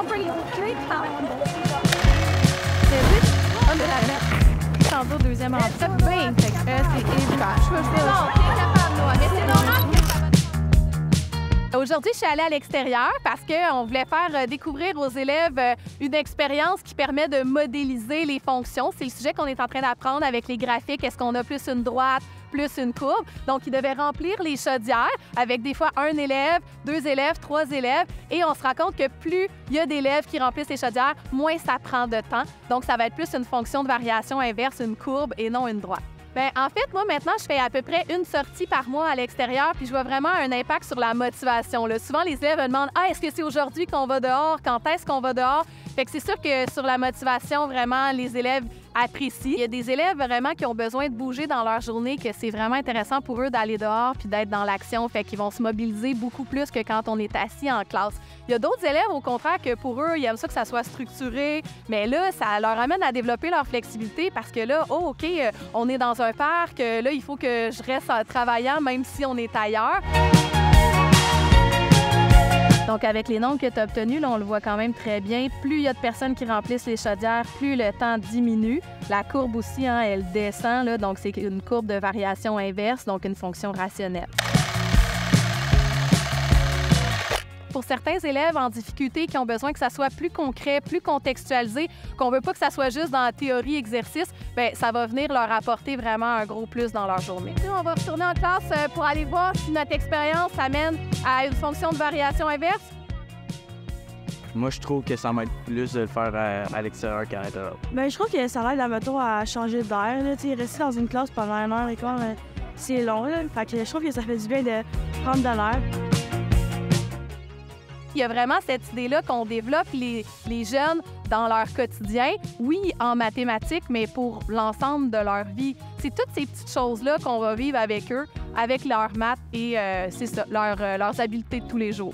C'est juste on de la mettre tantôt deuxième entrée. Ben, fait que c'est évident. Je veux dire. Non, t'es capable, Noah, mais c'est normal que ça va. Aujourd'hui, je suis allée à l'extérieur parce qu'on voulait faire découvrir aux élèves une expérience qui permet de modéliser les fonctions. C'est le sujet qu'on est en train d'apprendre avec les graphiques. Est-ce qu'on a plus une droite, plus une courbe? Donc, ils devaient remplir les chaudières avec des fois un élève, 2 élèves, 3 élèves. Et on se rend compte que plus il y a d'élèves qui remplissent les chaudières, moins ça prend de temps. Donc, ça va être plus une fonction de variation inverse, une courbe et non une droite. Bien, en fait, moi, maintenant, je fais à peu près une sortie par mois à l'extérieur, puis je vois vraiment un impact sur la motivation. Là. Souvent, les élèves me demandent « Ah, est-ce que c'est aujourd'hui qu'on va dehors? Quand est-ce qu'on va dehors? » Fait que c'est sûr que sur la motivation, vraiment, les élèves apprécient. Il y a des élèves vraiment qui ont besoin de bouger dans leur journée, que c'est vraiment intéressant pour eux d'aller dehors puis d'être dans l'action. Fait qu'ils vont se mobiliser beaucoup plus que quand on est assis en classe. Il y a d'autres élèves, au contraire, que pour eux, ils aiment ça que ça soit structuré. Mais là, ça leur amène à développer leur flexibilité parce que là, oh, OK, on est dans un parc, là, il faut que je reste en travaillant même si on est ailleurs. Donc, avec les nombres que tu as obtenus, là, on le voit quand même très bien. Plus il y a de personnes qui remplissent les chaudières, plus le temps diminue. La courbe aussi, hein, elle descend, là, donc c'est une courbe de variation inverse, donc une fonction rationnelle. Pour certains élèves en difficulté qui ont besoin que ça soit plus concret, plus contextualisé, qu'on ne veut pas que ça soit juste dans la théorie exercice, bien, ça va venir leur apporter vraiment un gros plus dans leur journée. Nous, on va retourner en classe pour aller voir si notre expérience amène à une fonction de variation inverse. Moi, je trouve que ça m'aide plus de le faire à l'extérieur qu'à l'intérieur. Bien, je trouve que ça l'aide, admettons, à changer d'air. Rester dans une classe pendant 1h15, c'est long. Là. Fait que je trouve que ça fait du bien de prendre de l'air. Il y a vraiment cette idée-là qu'on développe les jeunes dans leur quotidien, oui, en mathématiques, mais pour l'ensemble de leur vie. C'est toutes ces petites choses-là qu'on va vivre avec eux, avec leurs maths et c'est ça, leurs habiletés de tous les jours.